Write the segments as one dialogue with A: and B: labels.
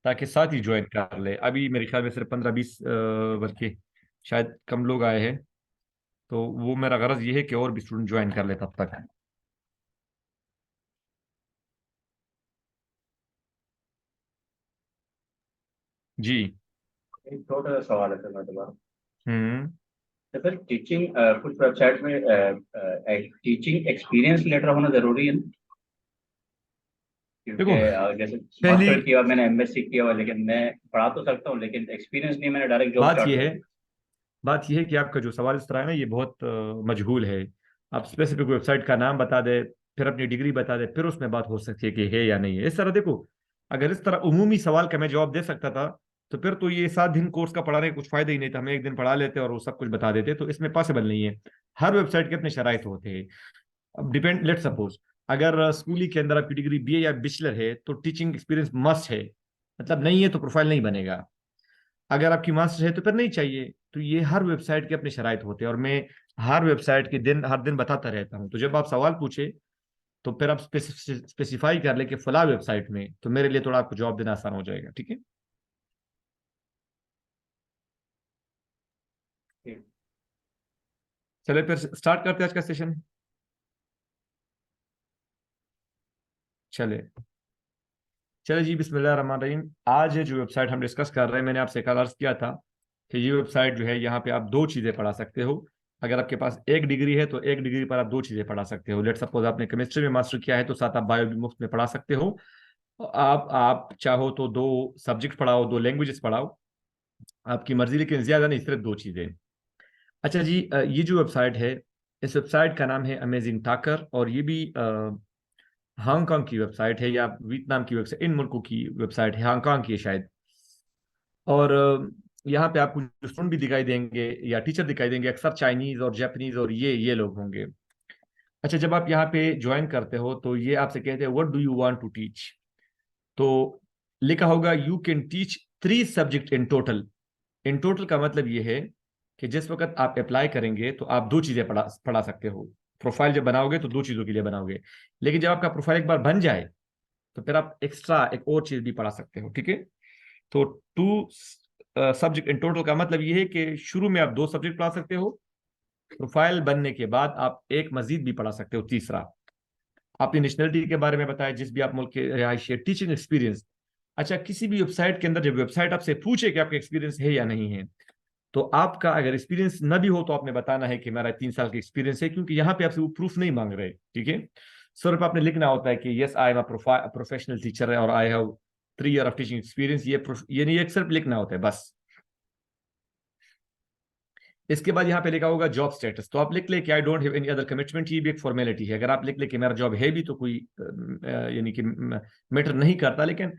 A: ताकि साथ ही ज्वाइन कर ले। अभी मेरे ख्याल में सिर्फ 15-20 बल्कि शायद कम लोग आए हैं। तो वो मेरा गरज ये है कि और भी स्टूडेंट ज्वाइन कर ले तब तक। जी।
B: एक छोटा सा सवाल है सर मैं दोबारा।
A: हम्म।
B: तो सर टीचिंग कुछ वेबसाइट में टीचिंग एक्सपीरियंस लेटर होना जरूरी है ना? क्योंकि
A: देखो
B: जैसे
A: पहली
B: मास्टर किया मैंने, एमएससी किया हुआ, लेकिन मैं पढ़ा तो सकता हूँ, लेकिन एक्सपीरियंस नहीं, मैंने डायरेक्ट जॉब
A: बात
B: स्टार्ट
A: यह
B: कर
A: है
B: दी।
A: बात यह है कि आपका जो सवाल इस तरह है ना, ये बहुत मजहूल है। आप स्पेसिफिक वेबसाइट का नाम बता दे, फिर अपनी डिग्री बता दे, फिर उसमें बात हो सकती है कि है या नहीं है। इस तरह देखो, अगर इस तरह उमूमी सवाल का मैं जवाब दे सकता था, तो फिर तो ये 7 दिन कोर्स का पढ़ाने का कुछ फायदा ही नहीं था। हम एक दिन पढ़ा लेते और वो सब कुछ बता देते। तो इसमें पॉसिबल नहीं है। हर वेबसाइट के अपने शराइत होते हैं। अब डिपेंड, लेट सपोज अगर स्कूली के अंदर आपकी डिग्री बीए या बैचलर है तो टीचिंग एक्सपीरियंस मस्ट है। मतलब नहीं है तो प्रोफाइल नहीं बनेगा। अगर आपकी मास्टर है तो फिर नहीं चाहिए। तो ये हर वेबसाइट के अपने शराइत होते हैं, और मैं हर वेबसाइट के दिन हर दिन बताता रहता हूँ। तो जब आप सवाल पूछे तो फिर आप स्पेसिफाई कर ले कि फला वेबसाइट में, तो मेरे लिए थोड़ा आपको जवाब देना आसान हो जाएगा। ठीक है।
B: ठीक।
A: चले फिर स्टार्ट करते हैं आज का सेशन। चले चले जी, बिस्मिल्लाह रहमान रहीम। आज ये जो वेबसाइट हम डिस्कस कर रहे हैं, मैंने आपसे कल अर्ज किया था कि ये वेबसाइट जो है, यहाँ पे आप दो चीज़ें पढ़ा सकते हो। अगर आपके पास एक डिग्री है तो एक डिग्री पर आप दो चीज़ें पढ़ा सकते हो। लेट सपोज आपने केमिस्ट्री में मास्टर किया है तो साथ आप बायो भी मुफ्त में पढ़ा सकते हो। आप चाहो तो दो सब्जेक्ट पढ़ाओ, दो लैंग्वेजेस पढ़ाओ, आपकी मर्जी, लेकिन ज्यादा नहीं, सिर्फ दो चीजें। अच्छा जी, ये जो वेबसाइट है, इस वेबसाइट का नाम है अमेजिंग टाकर, और ये भी हांगकांग की वेबसाइट है या वियतनाम की वेबसाइट, इन मुल्कों की वेबसाइट है, हांगकांग की है शायद। और यहाँ पे आपको जो स्टूडेंट भी दिखाई देंगे या टीचर दिखाई देंगे, अक्सर चाइनीज और जापानीज और ये लोग होंगे। अच्छा, जब आप यहाँ पे ज्वाइन करते हो तो ये आपसे कहते हैं what do you want to teach. तो लिखा होगा you can teach 3 subject in total. In total का मतलब ये है कि जिस वक्त आप अप्लाई करेंगे तो आप दो चीजें पढ़ा पढ़ा सकते हो। प्रोफाइल जब बनाओगे तो दो चीजों के लिए बनाओगे। लेकिन जब आपका प्रोफाइल एक बार बन जाए तो फिर आप एक्स्ट्रा एक और चीज भी पढ़ा सकते हो। ठीक है। तो 2 सब्जेक्ट इन टोटल का मतलब ये है कि शुरू में आप 2 सब्जेक्ट पढ़ा सकते हो। प्रोफाइल बनने के बाद आप एक मजीद भी पढ़ा सकते हो, तीसरा। अपनी नेशनलिटी के बारे में बताया, जिस भी आप मुल्क के रहायशी, टीचिंग एक्सपीरियंस। अच्छा, किसी भी वेबसाइट के अंदर जब वेबसाइट आपसे पूछे कि आपका एक्सपीरियंस है या नहीं है, तो आपका अगर एक्सपीरियंस न भी हो तो आपने बताना है कि मेरा 3 साल का एक्सपीरियंस है, क्योंकि यहाँ पे आपसे वो प्रूफ नहीं मांग रहे। ठीक है। सिर्फ आपने लिखना होता है कि yes I am a professional teacher और I have 3 year of teaching experience. ये नहीं, एक सिर्फ लिखना होता है बस। इसके बाद यहाँ पे लिखा होगा जॉब स्टेटस, तो आप लिख ले कि I don't have any other commitment. ये भी एक फॉर्मेलिटी है। अगर आप लिख ले कि मेरा जॉब है भी तो कोई यानी कि मैटर नहीं करता। लेकिन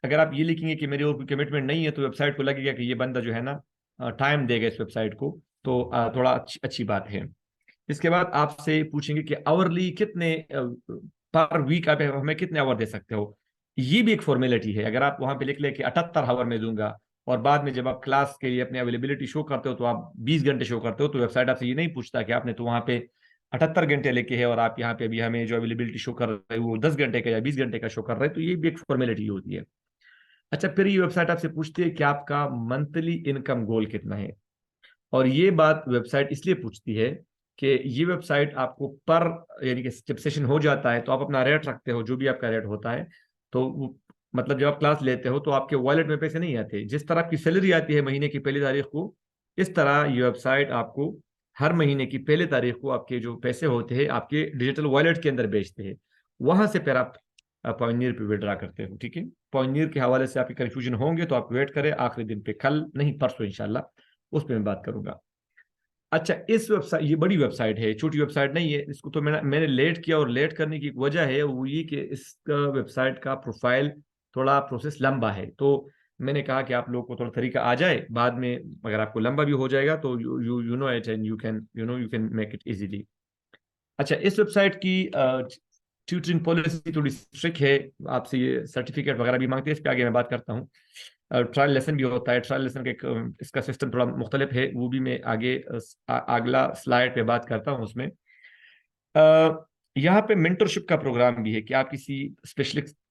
A: अगर आप ये लिखेंगे कि मेरी और कोई कमिटमेंट नहीं है, तो वेबसाइट को लगेगा कि ये बंदा जो है ना टाइम देगा इस वेबसाइट को। तो थोड़ा अच्छी बात है। इसके बाद आपसे पूछेंगे कि आवरली कितने पर वीक आप हमें कितने आवर दे सकते हो। ये भी एक फॉर्मेलिटी है। अगर आप वहां पे लिख ले कि 78 आवर में दूंगा, और बाद में जब आप क्लास के लिए अपनी अवेलेबिलिटी शो करते हो तो आप 20 घंटे शो करते हो, तो वेबसाइट आपसे ये नहीं पूछता कि आपने तो वहां पे 78 घंटे लेके है और आप यहाँ पे अभी हमें जो अवेलेबिलिटी शो कर रहे हो वो 10 घंटे का या 20 घंटे का शो कर रहे हैं। तो ये भी एक फॉर्मेलिटी होती है। अच्छा, फिर ये वेबसाइट आपसे पूछती है कि आपका मंथली इनकम गोल कितना है। और ये बात वेबसाइट इसलिए पूछती है कि ये वेबसाइट आपको पर, यानी कि जब सेशन हो जाता है तो आप अपना रेट रखते हो, जो भी आपका रेट होता है। तो मतलब जब आप क्लास लेते हो तो आपके वॉलेट में पैसे नहीं आते। जिस तरह आपकी सैलरी आती है महीने की पहली तारीख को, इस तरह ये वेबसाइट आपको हर महीने की पहली तारीख को आपके जो पैसे होते हैं आपके डिजिटल वॉलेट के अंदर भेजते हैं। वहां से फिर आप पॉइनियर पे विड्रा करते हो। ठीक है। पॉइनियर के हवाले से आपके कंफ्यूजन होंगे तो आप वेट करें आखिरी दिन पे, कल नहीं परसों इंशाल्लाह उस पर मैं बात करूंगा। अच्छा, इस वेबसाइट, ये बड़ी वेबसाइट है, छोटी वेबसाइट नहीं है। इसको तो मैंने लेट किया, और लेट करने की एक वजह है वो ये कि इसका वेबसाइट का प्रोफाइल थोड़ा प्रोसेस लंबा है। तो मैंने कहा कि आप लोगों को थोड़ा तरीका आ जाए बाद में, अगर आपको लंबा भी हो जाएगा तो you know it and you can make it easily. अच्छा, इस वेबसाइट की ट्यूटरिंग पॉलिसी थोड़ी स्ट्रिक्ट है। आपसे ये सर्टिफिकेट वगैरह भी मांगते हैं। इस पे आगे मैं बात करता हूँ। ट्रायल लेसन भी होता है। ट्रायल लेसन का इसका सिस्टम थोड़ा मुख्तलिफ है, वो भी मैं आगे अगला स्लाइड पे बात करता हूँ उसमें। यहाँ पे मेंटरशिप का प्रोग्राम भी है कि आप किसी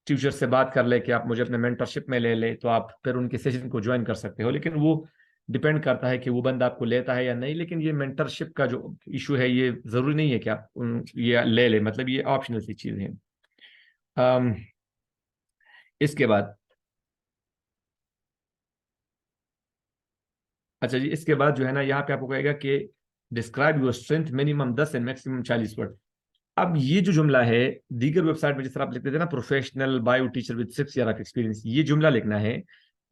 A: टीचर से बात कर ले कि आप मुझे अपने मेंटरशिप में ले ले, तो आप फिर उनके सेशन को ज्वाइन कर सकते हो। लेकिन वो डिपेंड करता है कि वो बंदा आपको लेता है या नहीं। लेकिन ये मेंटरशिप का जो इशू है, ये जरूरी नहीं है कि आप ये ले ले, मतलब ये ऑप्शनल सी चीज है। इसके बाद अच्छा जी, इसके बाद जो है ना, यहाँ पे आपको कहेगा कि describe your strength minimum 10 and maximum 40 word. अब ये जो जुमला है, दीगर वेबसाइट में जिस तरह आप लिखते थे ना, professional bio teacher with 6 year of experience, ये जुमला लिखना है।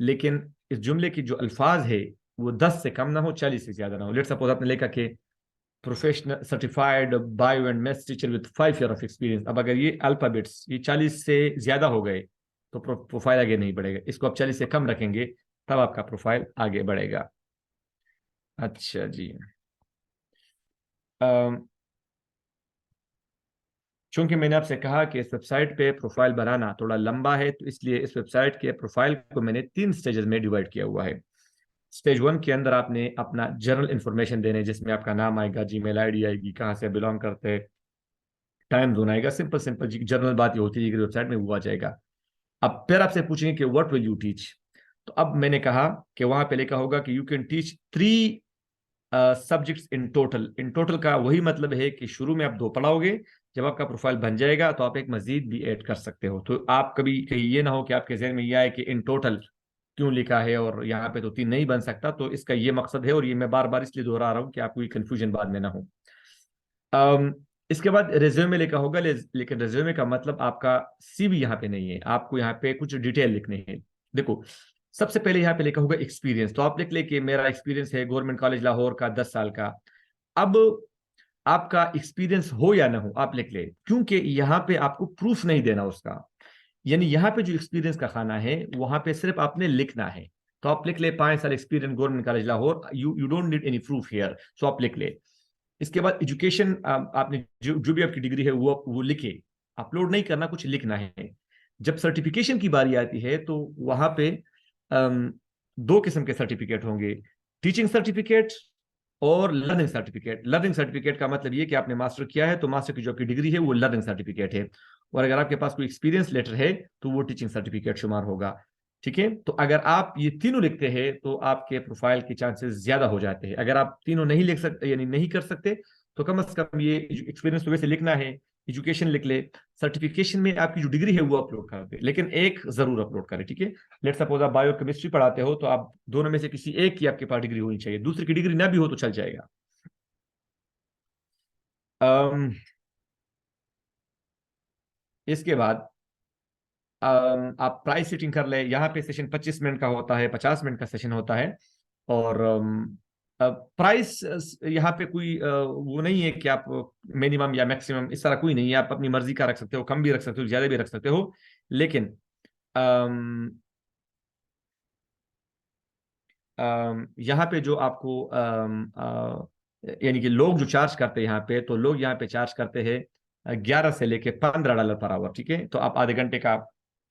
A: लेकिन इस जुमले की जो अल्फाज है वो 10 से कम ना हो, 40 से ज्यादा ना हो। लेट सपोज आपने लिखा कि professional certified bio and maths teacher with 5 year of experience. अब अगर ये अल्फाबेट्स ये 40 से ज्यादा हो गए तो प्रोफाइल आगे नहीं बढ़ेगा। इसको आप 40 से कम रखेंगे, तब आपका प्रोफाइल आगे बढ़ेगा। अच्छा जी, चूंकि मैंने आपसे कहा कि इस वेबसाइट पे प्रोफाइल बनाना थोड़ा लंबा है, तो इसलिए इस वेबसाइट के प्रोफाइल को मैंने 3 स्टेजेस में डिवाइड किया हुआ है। स्टेज 1 के अंदर आपने अपना जनरल इंफॉर्मेशन देने, जिसमें आपका नाम आएगा, जीमेल आईडी आएगी, कहाँ से बिलोंग करते हैं, टाइम जोन आएगा, सिंपल सिंपल जनरल बात ये होती है कि वेबसाइट में वो आ जाएगा। अब फिर आपसे पूछेंगे कि व्हाट विल यू टीच। तो अब मैंने कहा कि वहां पे लिखा होगा कि you can teach 3 subjects in total. In total का वही मतलब है कि शुरू में आप 2 पढ़ाओगे, जब आपका प्रोफाइल बन जाएगा तो आप एक मजीद भी ऐड कर सकते हो। तो आप कभी कहीं ये ना हो कि आपके जहन में ये आए कि इन टोटल क्यों लिखा है और यहाँ पे तो 3 नहीं बन सकता। तो इसका ये मकसद है, और ये मैं बार बार इसलिए दोहरा रहा हूँ कि आपको ये कंफ्यूजन बाद में ना हो। इसके बाद रेज्यूमे लिखा होगा, लेकिन रेज्यूमे का मतलब आपका सीवी यहाँ पे नहीं है। आपको यहाँ पे कुछ डिटेल लिखने हैं। देखो, सबसे पहले यहाँ पे लिखा होगा एक्सपीरियंस। तो आप लिख ले कि मेरा एक्सपीरियंस है गवर्नमेंट कॉलेज लाहौर का 10 साल का। अब आपका एक्सपीरियंस हो या ना हो, आप लिख ले, क्योंकि यहाँ पे आपको प्रूफ नहीं देना उसका। यानी यहाँ पे जो एक्सपीरियंस का खाना है, वहां पे सिर्फ आपने लिखना है। तो आप लिख ले 5 साल experience government college Lahore, you don't need any proof here, so आप लिख ले। इसके बाद एजुकेशन, आपने जो भी आपकी डिग्री है वो लिखे, अपलोड नहीं करना, कुछ लिखना है। जब सर्टिफिकेशन की बारी आती है तो वहां पे 2 किस्म के सर्टिफिकेट होंगे, टीचिंग सर्टिफिकेट और लर्निंग सर्टिफिकेट। लर्निंग सर्टिफिकेट का मतलब ये कि आपने मास्टर किया है, तो मास्टर की जो आपकी डिग्री है वो लर्निंग सर्टिफिकेट है। और अगर आपके पास कोई एक्सपीरियंस लेटर है तो वो टीचिंग सर्टिफिकेट शुमार होगा। ठीक है, तो अगर आप ये तीनों लिखते हैं तो आपके प्रोफाइल के चांसेस ज्यादा हो जाते हैं। अगर आप तीनों नहीं लिख सकते, यानी नहीं कर सकते, तो कम से कम ये एक्सपीरियंस तो वैसे लिखना है, एजुकेशन लिख ले, सर्टिफिकेशन में आपकी जो डिग्री है वो अपलोड कर दे, लेकिन एक जरूर अपलोड करें। ठीक है, लेट सपोज आप बायो केमिस्ट्री पढ़ाते हो, तो आप दोनों में से किसी एक की आपके पास डिग्री होनी चाहिए, दूसरी की डिग्री ना भी हो तो चल जाएगा। इसके बाद आप प्राइस सेटिंग कर ले। यहाँ पे सेशन 25 मिनट का होता है, 50 मिनट का सेशन होता है। और प्राइस यहाँ पे कोई वो नहीं है कि आप मिनिमम या मैक्सिमम, इस तरह कोई नहीं है। आप अपनी मर्जी का रख सकते हो, कम भी रख सकते हो, ज्यादा भी रख सकते हो। लेकिन यहाँ पे जो आपको यानी कि लोग जो चार्ज करते हैं यहाँ पे, तो लोग यहाँ पे चार्ज करते हैं 11 से लेके $15 पर आवर। ठीक है, तो आप आधे घंटे का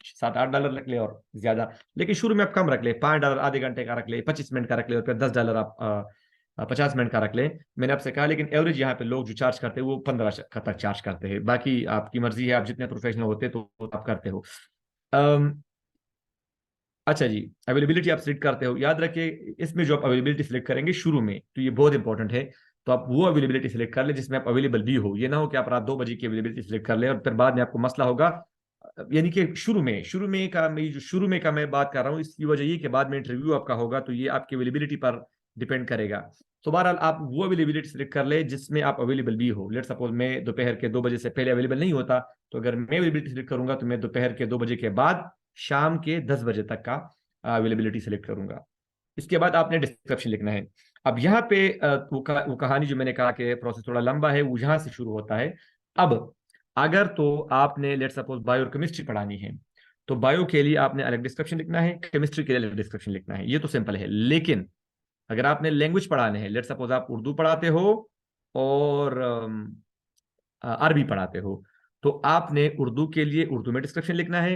A: $7-8 रख ले और ज्यादा, लेकिन शुरू में आप कम रख ले, $5 आधे घंटे का रख ले, 25 मिनट का रख ले, और फिर $10 आप 50 मिनट का रख ले। मैंने आपसे कहा, लेकिन एवरेज यहाँ पे लोग जो चार्ज करते हैं वो 15 तक चार्ज करते हैं। बाकी आपकी मर्जी है, आप जितने प्रोफेशनल होते तो आप करते हो। अच्छा जी, अवेलेबिलिटी आप सिलेक्ट करते हो। याद रखिए, इसमें जो आप अवेलेबिलिटी सिलेक्ट करेंगे शुरू में, तो ये बहुत इंपॉर्टेंट है। तो आप वो अवेलेबिलिटी सिलेक्ट कर ले जिसमें आप अवेलेबल भी हो। ये ना हो कि आप रात 2 बजे की अवेलेबिलिटी सिलेक्ट कर ले और फिर बाद में आपको मसला होगा। यानी कि शुरू में का मैं बात कर रहा हूँ, इसकी वजह ये कि बाद में इंटरव्यू आपका होगा, तो ये आपकी अवेलेबिलिटी पर डिपेंड करेगा। तो बहरहाल आप वो अवेलेबिलिटी सिलेक्ट कर ले जिसमें आप अवेलेबल भी हो। लेट सपोज मैं दोपहर के 2 बजे से पहले अवेलेबल नहीं होता, तो अगर मैं अवेलेबिलिटी सिलेक्ट करूंगा तो मैं दोपहर के 2 बजे के बाद शाम के 10 बजे तक का अवेलेबिलिटी सिलेक्ट करूंगा। इसके बाद आपने डिस्क्रिप्शन लिखना है। अब यहाँ पे वो कहानी जो मैंने कहा कि प्रोसेस थोड़ा लंबा है, वो यहाँ से शुरू होता है। अब अगर तो आपने लेट सपोज बायो और केमिस्ट्री पढ़ानी है, तो बायो के लिए आपने अलग डिस्क्रिप्शन लिखना है, केमिस्ट्री के लिए अलग डिस्क्रिप्शन लिखना है। ये तो सिंपल है। लेकिन अगर आपने लैंग्वेज पढ़ाने हैं, लेट सपोज आप उर्दू पढ़ाते हो और अरबी पढ़ाते हो, तो आपने उर्दू के लिए उर्दू में डिस्क्रिप्शन लिखना है।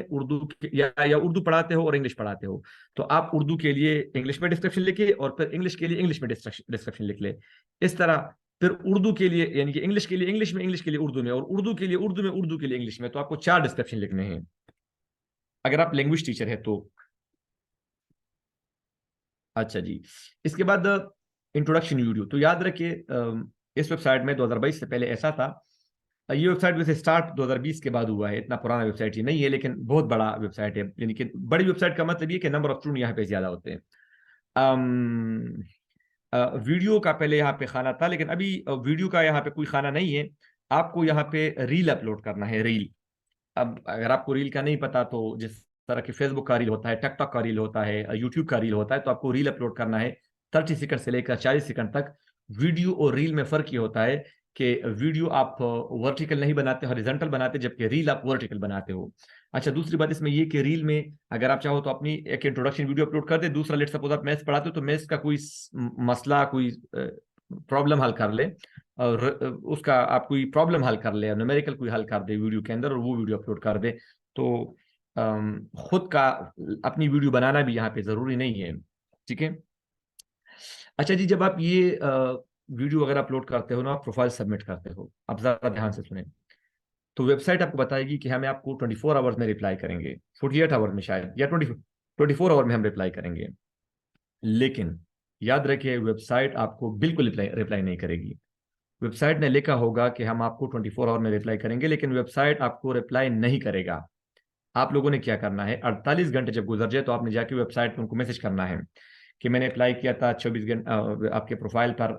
A: या उर्दू पढ़ाते हो और इंग्लिश पढ़ाते हो, तो आप उर्दू के लिए इंग्लिश में डिस्क्रिप्शन लिखिए और फिर इंग्लिश के लिए इंग्लिश में डिस्क्रिप्शन लिख ले। इस तरह फिर उर्दू के लिए, यानी कि इंग्लिश के लिए इंग्लिश में, इंग्लिश के लिए उर्दू में, और उर्दू के लिए उर्दू में, उर्दू के लिए इंग्लिश में, तो आपको 4 डिस्क्रिप्शन लिखने हैं। अगर आप लैंग्वेज टीचर है तो। अच्छा जी, इसके बाद इंट्रोडक्शन वीडियो। तो याद रखिए इस वेबसाइट में 2022 से पहले ऐसा था। ये वेबसाइट वैसे स्टार्ट 2020 के बाद हुआ है, इतना पुराना वेबसाइट ये नहीं है, लेकिन बहुत बड़ा वेबसाइट है। यानी कि बड़ी वेबसाइट का मतलब ये कि नंबर ऑफ स्टूडेंट यहाँ पे ज्यादा होते हैं। वीडियो का पहले यहाँ पे खाना था, लेकिन अभी वीडियो का यहाँ पे कोई खाना नहीं है। आपको यहाँ पे रील अपलोड करना है, रील। अब अगर आपको रील का नहीं पता, तो जिस तरह की फेसबुक का रील होता है, टिकटॉक का रील होता है, यूट्यूब का रील होता है, तो आपको रील अपलोड करना है 30 सेकंड से लेकर 40 सेकंड तक। वीडियो और रील में फर्क ये होता है कि वीडियो आप वर्टिकल नहीं बनाते, हॉरिजॉन्टल बनाते, जबकि रील आप वर्टिकल बनाते हो। अच्छा, दूसरी बात इसमें ये कि रील में अगर आप चाहो तो अपनी एक इंट्रोडक्शन वीडियो अपलोड कर दे। दूसरा, लेट सपोज आप मैथ्स पढ़ाते हो तो मैथ्स का कोई मसला, कोई प्रॉब्लम हल कर ले, और उसका आप कोई प्रॉब्लम हल कर ले, न्यूमेरिकल कोई हल कर दे वीडियो के अंदर, और वो वीडियो अपलोड कर दे। तो खुद का अपनी वीडियो बनाना भी यहाँ पे जरूरी नहीं है। ठीक है। अच्छा जी, जब आप ये वीडियो अगर अपलोड करते हो ना, आप प्रोफाइल सबमिट करते हो, आप जरा ध्यान से सुने। तो वेबसाइट आपको बताएगी कि हमें आपको 24 आवर्स में रिप्लाई करेंगे, 48 आवर में शायद, या 24 आवर में हम रिप्लाई करेंगे। लेकिन याद रखिए, वेबसाइट आपको बिल्कुल रिप्लाई रिप्लाई नहीं करेगी। वेबसाइट ने लिखा होगा कि हम आपको 24 आवर में रिप्लाई करेंगे, लेकिन वेबसाइट आपको रिप्लाई नहीं करेगा। आप लोगों ने क्या करना है, 48 घंटे जब गुजर जाए तो आपने जाके वेबसाइट पर उनको मैसेज करना है कि मैंने अप्लाई किया था 24 घंटे आपके प्रोफाइल पर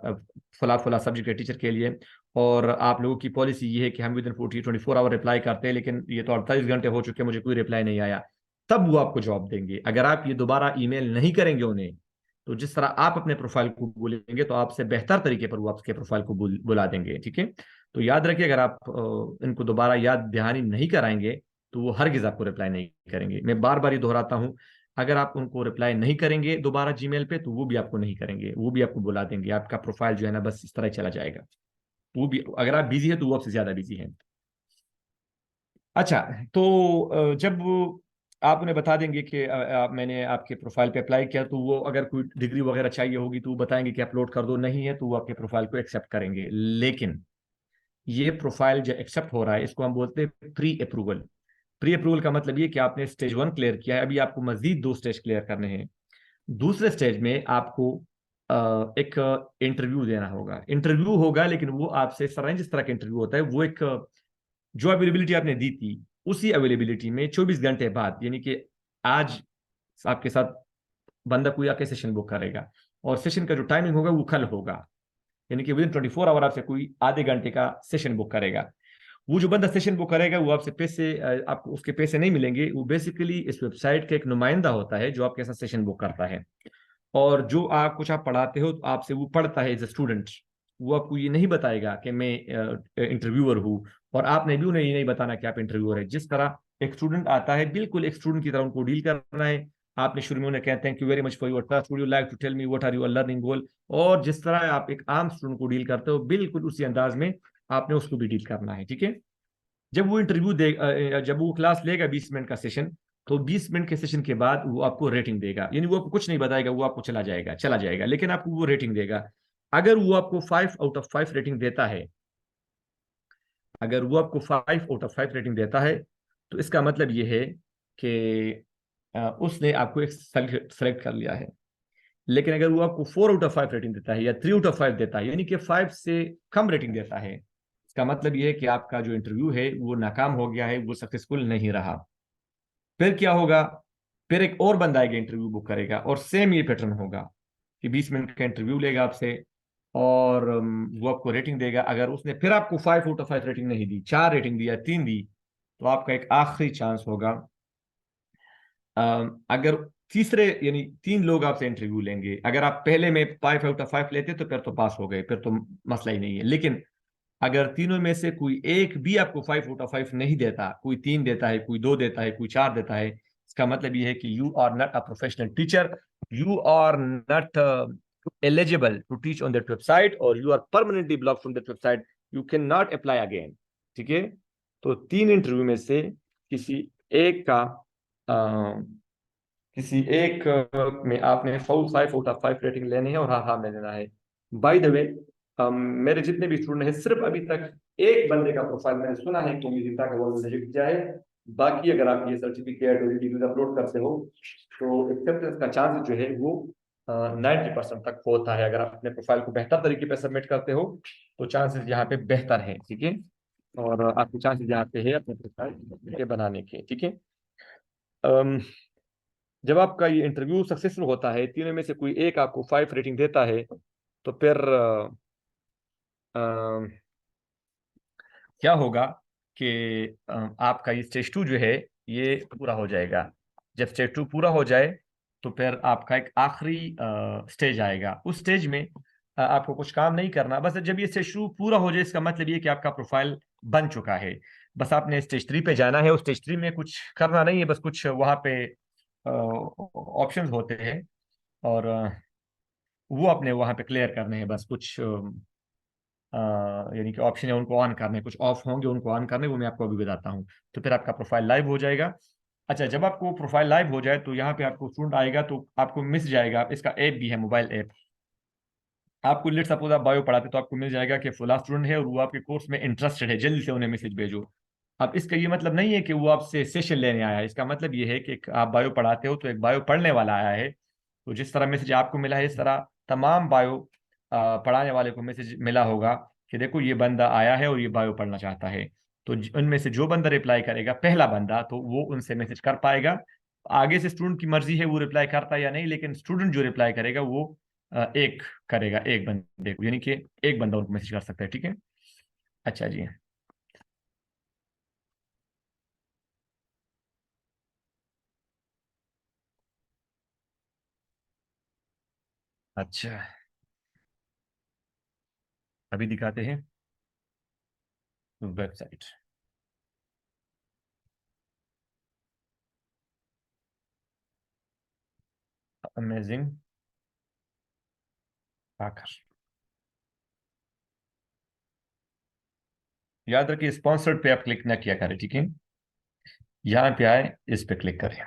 A: फला फला सब्जेक्ट के टीचर के लिए, और आप लोगों की पॉलिसी ये है कि हम विद इन 24 आवर रिप्लाई करते हैं, लेकिन ये तो 48 घंटे हो चुके हैं, मुझे कोई रिप्लाई नहीं आया। तब वो आपको जवाब देंगे। अगर आप ये दोबारा ईमेल नहीं करेंगे उन्हें, तो जिस तरह आप अपने प्रोफाइल को बोलेंगे, तो आपसे बेहतर तरीके पर वो आपके प्रोफाइल को बुला देंगे। ठीक है। तो याद रखिए, अगर आप इनको दोबारा याद दहानी नहीं कराएंगे, तो वो हरगिज आपको रिप्लाई नहीं करेंगे। मैं बार बार ये दोहराता हूं, अगर आप उनको रिप्लाई नहीं करेंगे दोबारा जीमेल पे, तो वो भी आपको नहीं करेंगे, वो भी आपको बुला देंगे। आपका प्रोफाइल जो है ना, बस इस तरह चला जाएगा। वो भी, अगर आप बिजी है तो वो आपसे ज्यादा बिजी है। अच्छा, तो जब आप उन्हें बता देंगे कि मैंने आपके प्रोफाइल पे अप्लाई किया, तो वो अगर कोई डिग्री वगैरह चाहिए होगी तो वो बताएंगे कि अपलोड कर दो, नहीं है तो वो आपके प्रोफाइल को एक्सेप्ट करेंगे। लेकिन ये प्रोफाइल जो एक्सेप्ट हो रहा है, इसको हम बोलते हैं प्री अप्रूवल। प्री अप्रूवल का मतलब ये कि आपने स्टेज 1 क्लियर किया है, अभी आपको मजीद 2 स्टेज क्लियर करने हैं। दूसरे स्टेज में आपको एक इंटरव्यू देना होगा। इंटरव्यू होगा, लेकिन वो आपसे इस तरह, जिस तरह का इंटरव्यू होता है, वो एक जो अवेलेबिलिटी आपने दी थी, उसी अवेलेबिलिटी में 24 घंटे बाद, यानी कि आज आपके साथ बंदा कोई आके सेशन बुक करेगा, और सेशन का जो टाइमिंग होगा वो कल होगा। यानी कि विद इन 24 आवर आपसे कोई आधे घंटे का सेशन बुक करेगा। वो जो बंदा सेशन बुक करेगा, वो आपसे पैसे, आपको उसके पैसे नहीं मिलेंगे। वो बेसिकली इस वेबसाइट का एक नुमाइंदा होता है जो आपके साथ सेशन बुक करता है, और जो आप कुछ आप पढ़ाते हो, तो आपसे वो पढ़ता है एज ए स्टूडेंट। वो आपको ये नहीं बताएगा कि मैं इंटरव्यूअर हूँ, और आपने भी उन्हें ये नहीं बताना कि आप इंटरव्यूअर है। जिस तरह एक स्टूडेंट आता है, बिल्कुल एक स्टूडेंट की तरह उनको डील करना है। आपने शुरू में उन्हें कहते हैं thank you very much for your trust, would you like to tell me what are your learning goal. और जिस तरह आप एक आम स्टूडेंट को डील करते हो, बिल्कुल उसी अंदाज में आपने उसको भी डील करना है। ठीक है। जब वो इंटरव्यू दे, जब वो क्लास लेगा 20 मिनट का सेशन, तो 20 मिनट के सेशन के बाद वो आपको रेटिंग देगा। यानी वो आपको कुछ नहीं बताएगा, वो आपको चला जाएगा, लेकिन आपको वो रेटिंग देगा। अगर वो आपको 5 आउट ऑफ 5 रेटिंग देता है, अगर वो आपको 5 आउट ऑफ 5 रेटिंग देता है, तो इसका मतलब ये है कि उसने आपको एक सेलेक्ट कर लिया है। लेकिन अगर वो आपको 4 आउट ऑफ 5 रेटिंग देता है, या 3 आउट ऑफ 5 देता है, यानी कि 5 से कम रेटिंग देता है, इसका मतलब यह है कि आपका जो इंटरव्यू है वो नाकाम हो गया है, वो सक्सेसफुल नहीं रहा। फिर क्या होगा, फिर एक और बंदा आएगा, इंटरव्यू बुक करेगा, और सेम ये पैटर्न होगा कि 20 मिनट का इंटरव्यू लेगा आपसे, और वो आपको रेटिंग देगा। अगर उसने फिर आपको 5 आउट ऑफ 5 रेटिंग नहीं दी, 4 रेटिंग दी या 3 दी, तो आपका एक आखिरी चांस होगा। अगर तीसरे, यानी 3 लोग आपसे इंटरव्यू लेंगे, अगर आप पहले में 5 आउट ऑफ 5 लेते तो फिर तो पास हो गए, फिर तो मसला ही नहीं है। लेकिन अगर तीनों में से कोई एक भी आपको 5 आउट ऑफ 5 नहीं देता, कोई 3 देता है, कोई 2 देता है, कोई 4 देता है, इसका मतलब यह है कि you are not a professional teacher, you are not eligible to teach on that website, और you are permanently block from that website, you can not apply again. ठीक है। तो 3 इंटरव्यू में से किसी एक का किसी एक में आपने 5 आउट ऑफ 5 रेटिंग लेनी है, और हाँ हाँ में लेना है। बाय द वे, मेरे जितने भी स्टूडेंट हैं, सिर्फ अभी तक एक बंदे का प्रोफाइल मैंने सुना है कि मुझे का वो रिजेक्ट किया है, बाकी अगर आप ये सर्टिफिकेट और डिग्री अपलोड करते हो तो एक्सेप्टेंस का चांस जो है वो 90% तक होता है। अगर आप अपने प्रोफाइल को बेहतर तरीके पे सबमिट करते हो तो चांसेस यहाँ पे बेहतर है, ठीक है। और आपके चांसेस यहाँ पे है अपने प्रोफाइल के बनाने के, ठीक है। अम, जब आपका ये इंटरव्यू सक्सेसफुल होता है, तीनों में से कोई एक आपको 5 रेटिंग देता है, तो फिर क्या होगा कि आपका ये स्टेज 2 जो है ये पूरा हो जाएगा। जब स्टेज 2 पूरा हो जाए तो फिर आपका एक आखिरी स्टेज आएगा। उस स्टेज में आपको कुछ काम नहीं करना, बस जब ये स्टेज 2 पूरा हो जाए इसका मतलब ये कि आपका प्रोफाइल बन चुका है। बस आपने स्टेज 3 पे जाना है, और स्टेज 3 में कुछ करना नहीं है, बस कुछ वहाँ पे ऑप्शंस होते हैं, और वो अपने वहाँ पे क्लियर करने हैं। बस कुछ यानी कि ऑप्शन है उनको ऑन करने, कुछ ऑफ होंगे उनको ऑन करने, वो मैं आपको अभी बताता हूँ। तो फिर आपका प्रोफाइल लाइव हो जाएगा। अच्छा, जब आपको प्रोफाइल लाइव हो जाए तो यहाँ पे आपको स्टूडेंट आएगा, तो आपको मिस जाएगा। इसका ऐप भी है, मोबाइल ऐप। आपको लेट सपोज आप बायो पढ़ाते तो आपको मिल जाएगा कि फुला स्टूडेंट है और वो आपके कोर्स में इंटरेस्टेड है, जल्दी से उन्हें मैसेज भेजो। अब इसका ये मतलब नहीं है कि वो आपसे सेशन लेने आया है। इसका मतलब ये है कि आप बायो पढ़ाते हो तो एक बायो पढ़ने वाला आया है। तो जिस तरह मैसेज आपको मिला है, इस तरह तमाम बायो पढ़ाने वाले को मैसेज मिला होगा कि देखो ये बंदा आया है और ये बायो पढ़ना चाहता है। तो उनमें से जो बंदा रिप्लाई करेगा, पहला बंदा, तो वो उनसे मैसेज कर पाएगा। आगे से स्टूडेंट की मर्जी है वो रिप्लाई करता है या नहीं, लेकिन स्टूडेंट जो रिप्लाई करेगा वो एक करेगा, एक बंदे को, यानी कि एक बंदा उनको मैसेज कर सकता है, ठीक है। अच्छा जी। अच्छा, अभी दिखाते हैं वेबसाइट। अमेजिंग आखिर, याद रखिए स्पॉन्सर्ड पे आप क्लिक ना किया करें, ठीक है। यहाँ पे आए, इस पे क्लिक करें।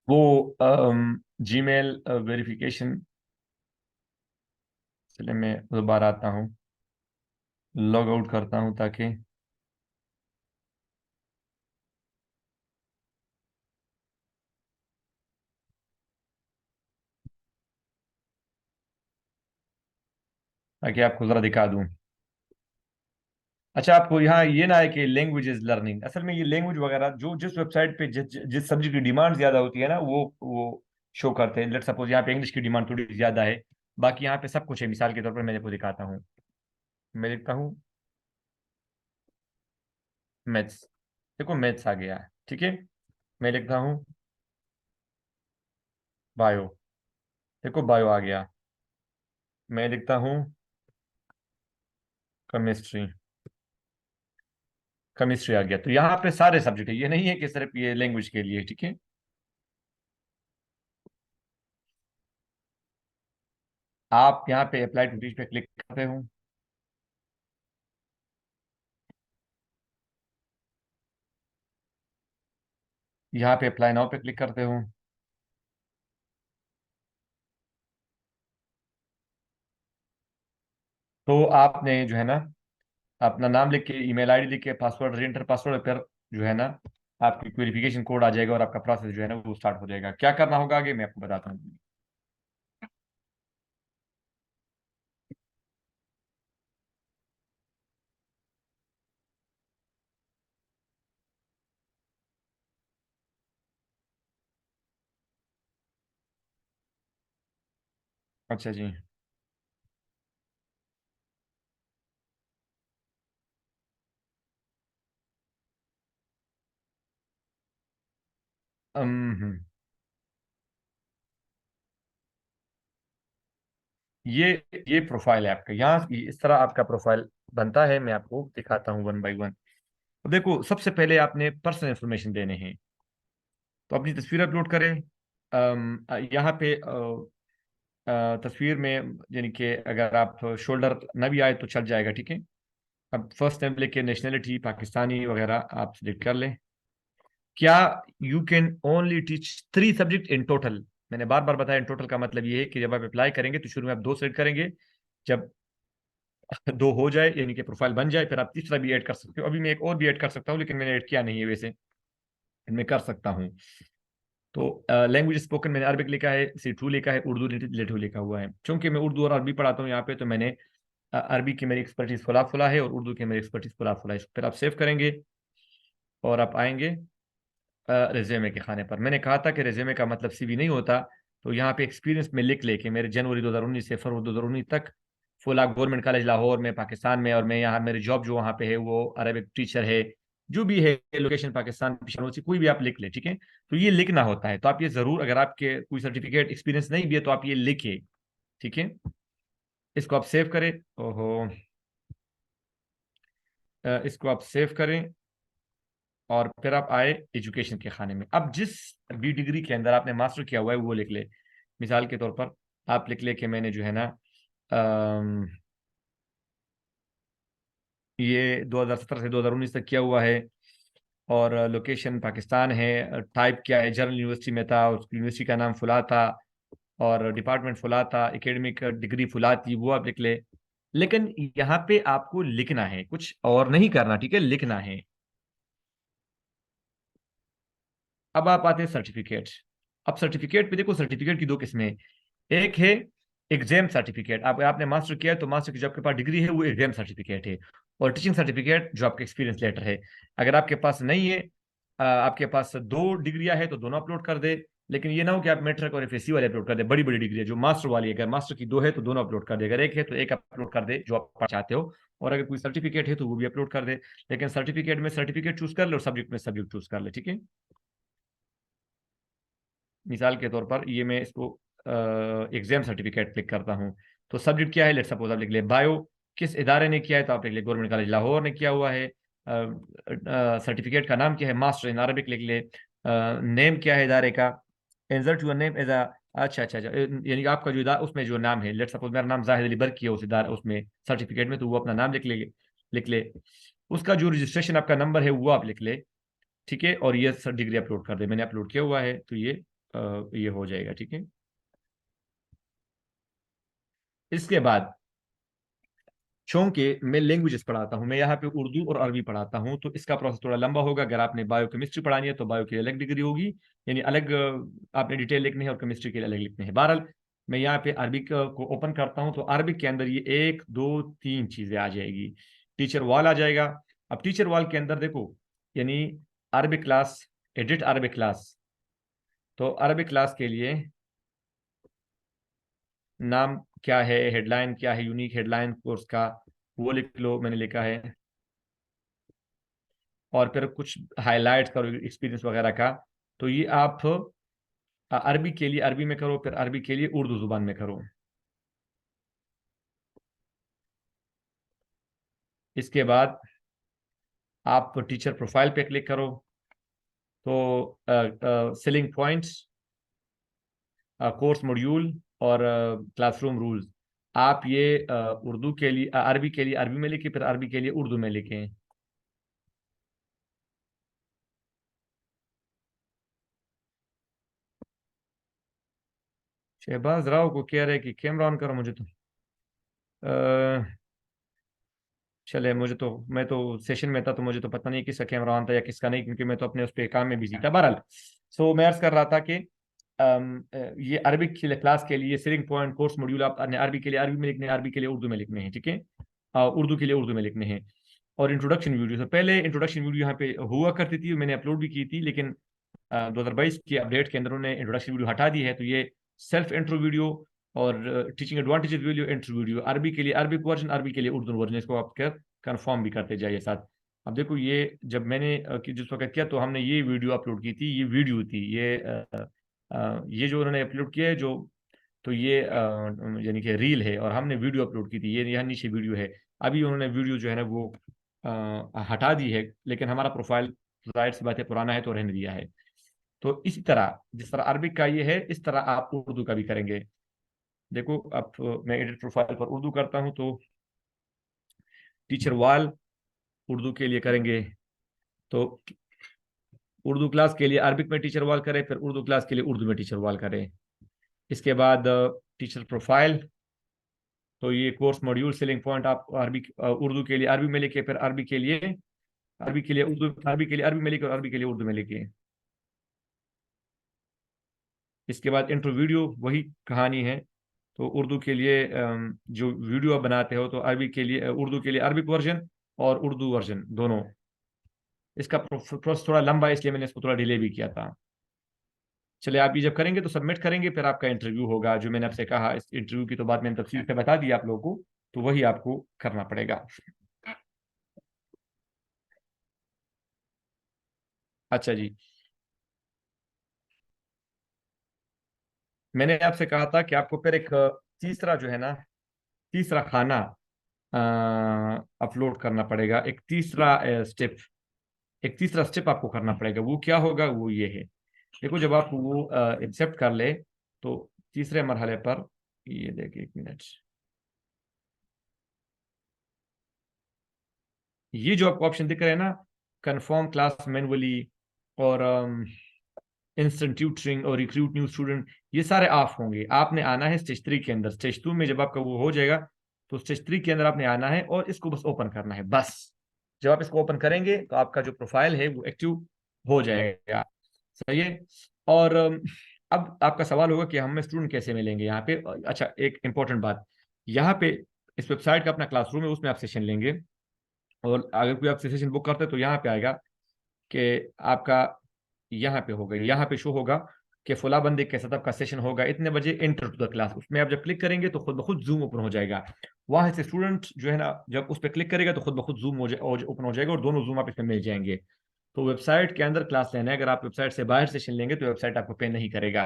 A: वो जीमेल वेरिफिकेशन, चलिए मैं दोबारा आता हूँ, लॉग आउट करता हूँ ताकि आपको जरा दिखा दूं। अच्छा, आपको यहाँ ये ना है कि लैंग्वेजेस लर्निंग, असल में ये लैंग्वेज वगैरह जो जिस वेबसाइट पे जिस सब्जेक्ट की डिमांड ज्यादा होती है ना, वो शो करते हैं। लेट सपोज यहाँ पे इंग्लिश की डिमांड थोड़ी ज्यादा है, बाकी यहाँ पे सब कुछ है। मिसाल के तौर पर मैं आपको दिखाता हूँ, मैं लिखता हूँ मैथ्स, देखो मैथ्स आ गया, ठीक है। मैं लिखता हूँ बायो, देखो बायो आ गया। मैं लिखता हूँ केमिस्ट्री, केमिस्ट्री आ गया। तो यहाँ पे सारे सब्जेक्ट है, ये नहीं है कि सिर्फ ये लैंग्वेज के लिए, ठीक है। आप यहाँ पे अप्लाई टू टीच पे क्लिक करते हो, यहाँ पे अप्लाई नाउ पे क्लिक करते हो, तो आपने जो है ना अपना नाम लिख के, ईमेल आईडी लिख के, पासवर्ड रीएंटर पासवर्ड, फिर जो है ना आपकी वेरिफिकेशन कोड आ जाएगा और आपका प्रोसेस जो है ना वो स्टार्ट हो जाएगा। क्या करना होगा आगे मैं आपको बताता हूँ। अच्छा जी। हम्म, ये ये प्रोफाइल है आपका। यहाँ इस तरह आपका प्रोफाइल बनता है, मैं आपको दिखाता हूँ वन बाय वन। अब देखो, सबसे पहले आपने पर्सनल इंफॉर्मेशन देने हैं, तो अपनी तस्वीर अपलोड करें। यहाँ पे तस्वीर में, यानी कि अगर आप शोल्डर न भी आए तो चल जाएगा, ठीक है। अब फर्स्ट नेम लिख के नेशनलिटी पाकिस्तानी वगैरह आप सिलेक्ट कर लें। क्या you can only teach 3 subject in total. मैंने बार बार बताया, इन टोटल का मतलब ये है कि जब आप अप्लाई करेंगे तो शुरू में आप 2 सेलेक्ट करेंगे, जब दो हो जाए यानी कि प्रोफाइल बन जाए, फिर आप तीसरा भी ऐड कर सकते हो। अभी मैं एक और भी ऐड कर सकता हूँ, लेकिन मैंने ऐड किया नहीं है, वैसे मैं कर सकता हूँ। तो लैंग्वेज स्पोकन मैंने अरबिक लिखा है, C2 लिखा है, उर्दू नेटिव लिखा हुआ है। चूंकि मैं उर्दू और अरबी पढ़ाता हूँ यहाँ पे, तो मैंने अरबी की मेरी एक्सपर्टीज फुला फुला है और उर्दू की मेरी एक्सपर्टीज फुला फुला है। फिर आप सेव करेंगे और आप आएंगे रेज्यूमे के खाने पर। मैंने कहा था कि रेज्यूमे का मतलब CV नहीं होता, तो यहाँ पे एक्सपीरियंस में लिख लेके मेरे जनवरी 2019 से फरवरी 2019 तक फुला गवर्नमेंट कॉलेज लाहौर में पाकिस्तान में, और मैं यहाँ मेरी जॉब जो वहाँ पे है वो अरबिक टीचर है, जो भी है लोकेशन पाकिस्तान पिशावर, कोई भी आप लिख ले, ठीक है। तो ये लिखना होता है, तो आप ये जरूर, अगर आपके कोई सर्टिफिकेट एक्सपीरियंस नहीं भी है तो आप ये लिखिए, ठीक है। इसको आप सेव करें। ओहो, इसको आप सेव करें और फिर आप आए एजुकेशन के खाने में। अब जिस भी डिग्री के अंदर आपने मास्टर किया हुआ है वो लिख ले। मिसाल के तौर पर आप लिख ले कि मैंने जो है ना ये 2017 से 2019 तक किया हुआ है, और लोकेशन पाकिस्तान है, टाइप क्या है, जनरल यूनिवर्सिटी में था, उस यूनिवर्सिटी का नाम फुला था, और डिपार्टमेंट फुला था, एकेडमिक डिग्री फुला थी, वो आप लिख ले। लेकिन यहाँ पे आपको लिखना है, कुछ और नहीं करना, ठीक है, लिखना है। अब आप आते हैं सर्टिफिकेट। अब सर्टिफिकेट पे देखो, सर्टिफिकेट की दो किस्में हैं। एक है एग्जाम सर्टिफिकेट, आपने मास्टर किया है तो मास्टर की जो आपके पास डिग्री है वो एग्जाम सर्टिफिकेट है। और टीचिंग सर्टिफिकेट जो आपका एक्सपीरियंस लेटर है। अगर आपके पास नहीं है, आपके पास दो डिग्रियां है तो दोनों अपलोड कर दे। लेकिन ये ना हो कि आप मैट्रिक और FSC वाले अपलोड कर दे, बड़ी बड़ी डिग्री है जो मास्टर वाली है, अगर मास्टर की दो है तो दोनों अपलोड कर दे, अगर एक है तो एक अपलोड कर दे जो आप चाहते हो, और अगर कोई सर्टिफिकेट है तो वो भी अपलोड कर दे। लेकिन सर्टिफिकेट में सर्टिफिकेट चूज कर ले और सब्जेक्ट में सब्जेक्ट चूज कर ले, ठीक है। मिसाल के तौर पर ये मैं इसको एग्जाम सर्टिफिकेट क्लिक करता हूँ। तो सब्जेक्ट क्या है, लेट्स सपोज आप लिख ले बायो, किस इदारे ने किया है तो आप लिख ले गवर्नमेंट कॉलेज लाहौर ने किया हुआ है। सर्टिफिकेट का नाम क्या है, मास्टर इन अरबिक लिख ले। नेम क्या है इदारे का, insert your name as a, अच्छा, यानी कि आपका जो इदारा उसमें जो नाम है, लेट्स सपोज मेरा नाम जाहिद अली बर्की है उस इदारा उसमें सर्टिफिकेट में, तो वो अपना नाम लिख ले। उसका जो रजिस्ट्रेशन आपका नंबर है वो आप लिख ले, ठीक है। और ये सर डिग्री अपलोड कर दे, मैंने अपलोड किया हुआ है तो ये हो जाएगा, ठीक है। इसके बाद चूंकि मैं लैंग्वेजेस पढ़ाता हूँ, मैं यहाँ पे उर्दू और अरबी पढ़ाता हूँ, तो इसका प्रोसेस थोड़ा लंबा होगा। अगर आपने बायोकेमिस्ट्री पढ़ानी है तो बायो की अलग डिग्री होगी, यानी अलग आपने डिटेल लिखनी है, और केमिस्ट्री के लिए अलग लिखने हैं। बहरहाल मैं यहाँ पे अरबिक को ओपन करता हूँ, तो अरबिक के अंदर ये एक दो तीन चीजें आ जाएगी। टीचर वॉल आ जाएगा। अब टीचर वॉल के अंदर देखो, यानी Arabic class, edit Arabic class. तो अरबिक क्लास के लिए नाम क्या है, हेडलाइन क्या है, यूनिक हेडलाइन कोर्स का, वो लिख लो, मैंने लिखा है। और फिर कुछ हाईलाइट्स करो एक्सपीरियंस वगैरह का। तो ये आप अरबी के लिए अरबी में करो, फिर अरबी के लिए उर्दू जुबान में करो। इसके बाद आप टीचर प्रोफाइल पे क्लिक करो। तो सेलिंग पॉइंट्स, कोर्स मॉड्यूल और क्लासरूम रूल्स, आप ये उर्दू के लिए अरबी के लिए अरबी में लिखें, फिर अरबी के लिए उर्दू में लिखें। शहबाज राव को कह रहे कि कैमरा ऑन करो, मुझे तो चले, मुझे तो, मैं तो सेशन में था तो मुझे तो पता नहीं किसका कैमरा ऑन था या किसका नहीं, क्योंकि मैं तो अपने उस पे काम में बिजी था। बहरहाल सो मैं अर्ज कर रहा था कि ये अरबिक क्लास के लिए सेलिंग पॉइंट, कोर्स मॉड्यूल आप अरबी के लिए अरबी में लिखने हैं, अरबी के लिए उर्दू में लिखने हैं, ठीक है। उर्दू के लिए उर्दू में लिखने हैं। और इंट्रोडक्शन वीडियो, से पहले इंट्रोडक्शन वीडियो यहाँ पे हुआ करती थी, मैंने अपलोड भी की थी, लेकिन 2022 के अपडेट के अंदर उन्होंने इंट्रोडक्शन वीडियो हटा दी है। तो ये सेल्फ इंट्रो वीडियो और teaching advantages video, intro video, अरबी के लिए अरबिक वर्जन, अरबी के लिए उर्दू वर्जन, इसको आप कर कंफर्म भी करते जाइए साथ। अब देखो ये जब मैंने जिस वक्त किया तो हमने ये वीडियो अपलोड की थी, ये वीडियो थी, ये जो उन्होंने अपलोड किया है जो, तो ये यानी कि रील है, और हमने वीडियो अपलोड की थी, ये यहाँ नीचे वीडियो है। अभी उन्होंने वीडियो जो है ना वो हटा दी है, लेकिन हमारा प्रोफाइल जाहिर सी बात है पुराना है तो रहने दिया है। तो इसी तरह जिस तरह अरबिक का ये है, इस तरह आप उर्दू का भी करेंगे। देखो अब मैं एडिट प्रोफाइल पर उर्दू करता हूं, तो टीचर वाल उर्दू के लिए करेंगे। तो उर्दू क्लास के लिए अरबिक में टीचर वाल करें, फिर उर्दू क्लास के लिए उर्दू में टीचर वाल करें। इसके बाद टीचर प्रोफाइल, तो ये कोर्स मॉड्यूल सेलिंग पॉइंट आप अरबी उर्दू के लिए अरबी में लिखिए, फिर अरबी के लिए उर्दू, अरबी के लिए अरबी में लिखिए और अरबी के लिए उर्दू में लिखिए। इसके बाद इंट्रो वीडियो वही कहानी है। तो उर्दू के लिए जो वीडियो आप बनाते हो तो अरबी के लिए उर्दू के लिए अरबिक वर्जन और उर्दू वर्जन दोनों। इसका प्रोसेस थोड़ा लंबा है, इसलिए मैंने इसको थोड़ा डिले भी किया था। चलिए, आप ये जब करेंगे तो सबमिट करेंगे, फिर आपका इंटरव्यू होगा। जो मैंने आपसे कहा, इस इंटरव्यू की तो बात मैंने तफसील से बता दी आप लोगों को, तो वही आपको करना पड़ेगा। अच्छा जी, मैंने आपसे कहा था कि आपको फिर एक तीसरा जो है ना, तीसरा खाना अपलोड करना पड़ेगा। स्टेप एक तीसरा स्टेप आपको करना पड़ेगा। वो क्या होगा? वो ये है, देखो, जब आप वो एक्सेप्ट कर ले तो तीसरे मरहले पर, ये देखिए, एक मिनट, ये जो आपको ऑप्शन दिख रहे हैं ना, कंफर्म क्लास मैनुअली और इंस्टेंट ट्यूटरिंग और रिक्रूट न्यू स्टूडेंट, ये सारे ऑफ होंगे। आपने आना है स्टेज 3 के अंदर। स्टेज 2 में जब आपका वो हो जाएगा तो स्टेज 3 के अंदर आपने आना है और इसको बस ओपन करना है, बस। जब आप इसको ओपन करेंगे तो आपका जो प्रोफाइल है वो एक्टिव हो जाएगा। सही है। और अब आपका सवाल होगा कि हमें स्टूडेंट कैसे मिलेंगे यहाँ पे। अच्छा, एक इंपॉर्टेंट बात, यहाँ पे इस वेबसाइट का अपना क्लासरूम है, उसमें आप सेशन लेंगे। और अगर कोई आप सेशन बुक करते हैं तो यहाँ पे आएगा कि आपका, यहाँ पे होगा, यहाँ पे शो होगा कि फला बंदे के साथ आपका सेशन होगा इतने बजे, एंटर टू द क्लास। उसमें आप जब क्लिक करेंगे तो खुद ब खुद जूम ओपन हो जाएगा। वहां से स्टूडेंट जो है ना, जब उस पर क्लिक करेगा तो खुद ब खुद जूम ओपन हो जाएगा और दोनों जूम आप इसमें मिल जाएंगे। तो वेबसाइट के अंदर क्लास लेना है। अगर आप वेबसाइट से बाहर सेशन लेंगे तो वेबसाइट आपको पे नहीं करेगा।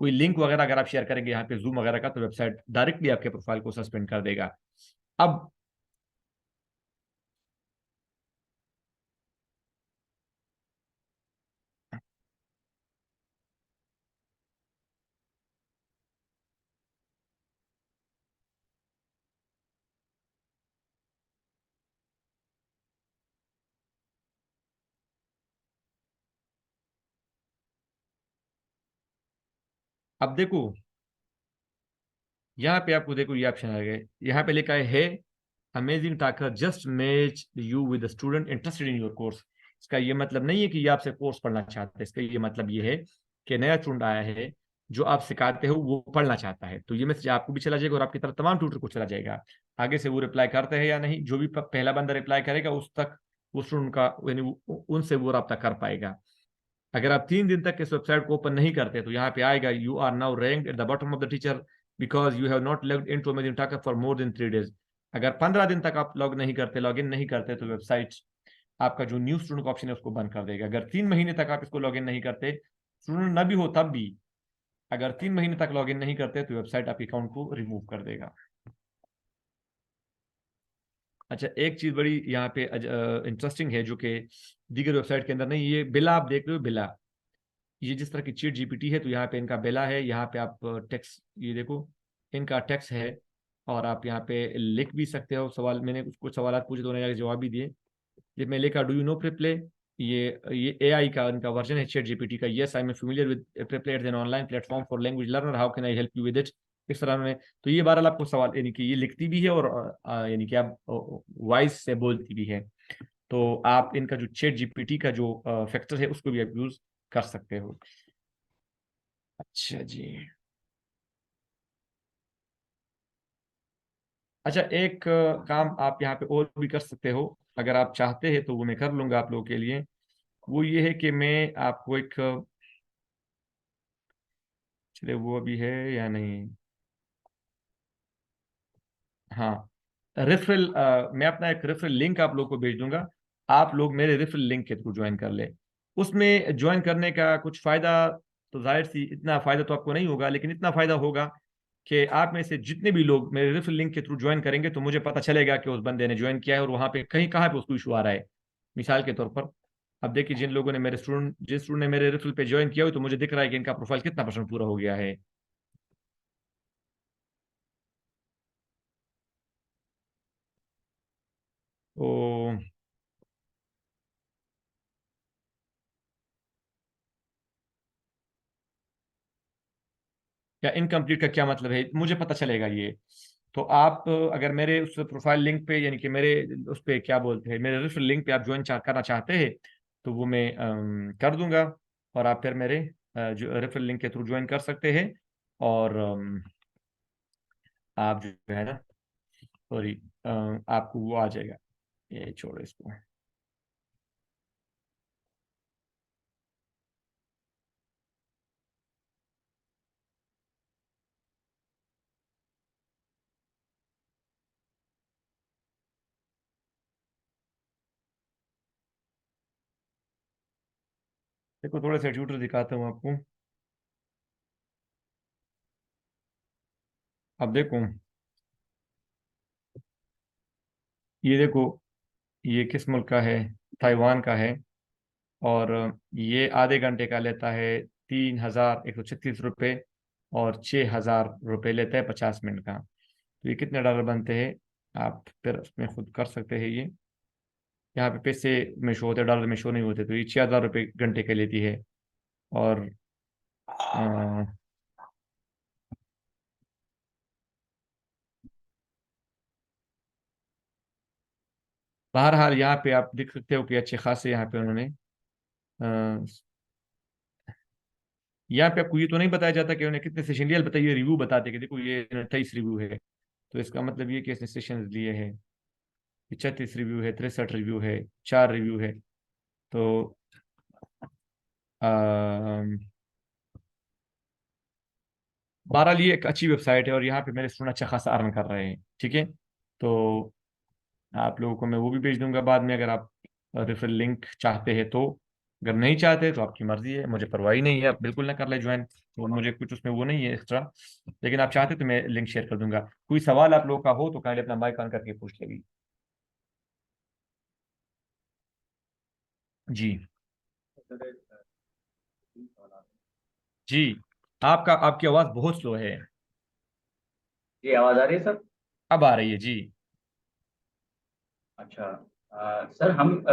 A: कोई लिंक वगैरह अगर आप शेयर करेंगे यहाँ पे जूम वगैरह का, तो वेबसाइट डायरेक्टली आपके प्रोफाइल को सस्पेंड कर देगा। अब अब देखो, यहाँ पे आपको देखो ये ऑप्शन आ गए, यहाँ पे लिखा है Amazing Talker just match you with student interested in your course. इसका ये मतलब नहीं है कि ये आपसे कोर्स पढ़ना चाहते हैं। इसका ये मतलब ये है कि नया स्टूडेंट आया है, जो आप सिखाते हो वो पढ़ना चाहता है, तो ये मैसेज आपको भी चला जाएगा और आपकी तरफ तमाम ट्यूटर को चला जाएगा। आगे से वो रिप्लाई करते हैं या नहीं, जो भी पहला बंदा रिप्लाई करेगा उस तक वो स्टूडेंट का, यानी उनसे वो रब्ता कर पाएगा। अगर आप 3 दिन तक इस वेबसाइट को ओपन नहीं करते तो यहाँ पे आएगा, you are now ranked at the bottom of the teacher because you have not logged in to Amazing Talker for more than 3 days। अगर 15 दिन तक आप लॉग इन नहीं करते तो वेबसाइट आपका जो न्यू स्टूडेंट का ऑप्शन है उसको बंद कर देगा। अगर 3 महीने तक आप इसको लॉग इन नहीं करते, स्टूडेंट ना भी हो तब भी, अगर 3 महीने तक लॉग इन नहीं करते तो वेबसाइट आपके अकाउंट को रिमूव कर देगा। अच्छा, एक चीज बड़ी यहाँ पे इंटरेस्टिंग है जो कि दीगर वेबसाइट के अंदर नहीं, ये बिला आप देख रहे हो, बिला, ये जिस तरह की चीट जीपीटी है तो यहाँ पे इनका बेला है। यहाँ पे आप टेक्स्ट, ये देखो, इनका टेक्स्ट है और आप यहाँ पे लिख भी सकते हो सवाल। मैंने कुछ सवाल पूछे तो उन्होंने जवाब भी दिए। ये मैं लिखा, डू यू नो प्रिप्ले। ये एआई का इनका वर्जन है चैट जीपीटी का। Yes, I am familiar with Preply, it's an online platform for language learner, how can I help you with it. इस तरह में, तो ये बहरहाल आपको सवाल, यानी कि ये लिखती भी है और यानी कि आप वॉइस से बोलती भी है। तो आप इनका जो चैट जीपीटी का जो फैक्टर है उसको भी आप यूज कर सकते हो। अच्छा जी। अच्छा, एक काम आप यहाँ पे और भी कर सकते हो, अगर आप चाहते हैं तो वो मैं कर लूंगा आप लोगों के लिए। वो ये है कि मैं आपको एक, चले वो अभी है या नहीं, हाँ, रेफरल, मैं अपना एक रेफरल लिंक आप लोग को भेज दूंगा। आप लोग मेरे रेफरल लिंक के थ्रू ज्वाइन कर ले। उसमें ज्वाइन करने का कुछ फायदा, तो जाहिर सी इतना फायदा तो आपको नहीं होगा, लेकिन इतना फायदा होगा कि आप में से जितने भी लोग मेरे रेफरल लिंक के थ्रू ज्वाइन करेंगे तो मुझे पता चलेगा कि उस बंदे ने ज्वाइन किया है और वहां पे कहीं कहाँ पे उसको इशू आ रहा है। मिसाल के तौर पर, अब देखिए, जिन लोगों ने जिस स्टूडेंट ने मेरे रेफरल पे ज्वाइन किया हो तो मुझे दिख रहा है कि इनका प्रोफाइल कितना परसेंट पूरा हो गया है। तो या इनकम्प्लीट का क्या मतलब है, मुझे पता चलेगा ये। तो आप अगर मेरे उस प्रोफाइल लिंक पे, यानी कि मेरे उस पे क्या बोलते हैं, मेरे रेफरल लिंक पे आप ज्वाइन करना चाहते हैं, तो वो मैं कर दूंगा, और आप फिर मेरे जो रेफरल लिंक के थ्रू ज्वाइन कर सकते हैं। और आप जो है ना, सॉरी, आपको वो आ जाएगा। ये छोड़ो इसको। देखो थोड़े से ट्यूटर दिखाता हूँ आपको। अब देखो, ये देखो, ये किस मुल्क का है? ताइवान का है। और ये आधे घंटे का लेता है 3,136 रुपये, और 6,000 रुपये लेता है 50 मिनट का। तो ये कितने डॉलर बनते हैं? आप फिर उसमें खुद कर सकते हैं ये। यहाँ पे पैसे में शो होते हैं, डॉलर में शो नहीं होते। तो ये 6,000 रुपये घंटे के लेती है। और अ, बहरहाल यहाँ पे आप देख सकते हो कि अच्छे खासे यहाँ पे उन्होंने यहाँ पे आपको ये तो नहीं बताया जाता कि उन्हें कितने सेशन लिया, बताइए रिव्यू बताते कि देखो ये 28 रिव्यू है। तो इसका मतलब ये कि इसने सेशन लिए हैं। 36 रिव्यू है, 63 रिव्यू है, 4 रिव्यू है। तो अम, बहरहाल ये एक अच्छी वेबसाइट है, और यहाँ पे मेरे स्टूडेंट अच्छा खासा अर्न कर रहे हैं। ठीक है। तो आप लोगों को मैं वो भी भेज दूंगा बाद में, अगर आप रेफरल लिंक चाहते हैं तो। अगर नहीं चाहते तो आपकी मर्जी है, मुझे परवाह ही नहीं है, आप बिल्कुल ना कर ले ज्वाइन। तो मुझे कुछ उसमें वो नहीं है एक्स्ट्रा। लेकिन आप चाहते तो मैं लिंक शेयर कर दूंगा। कोई सवाल आप लोगों का हो तो काइंडली अपना माइक ऑन करके पूछ लेगी। जी। जी। आपकी आवाज़ बहुत स्लो है।
B: जी आवाज आ रही है सर?
A: अब आ रही है जी।
B: अच्छा। सर हम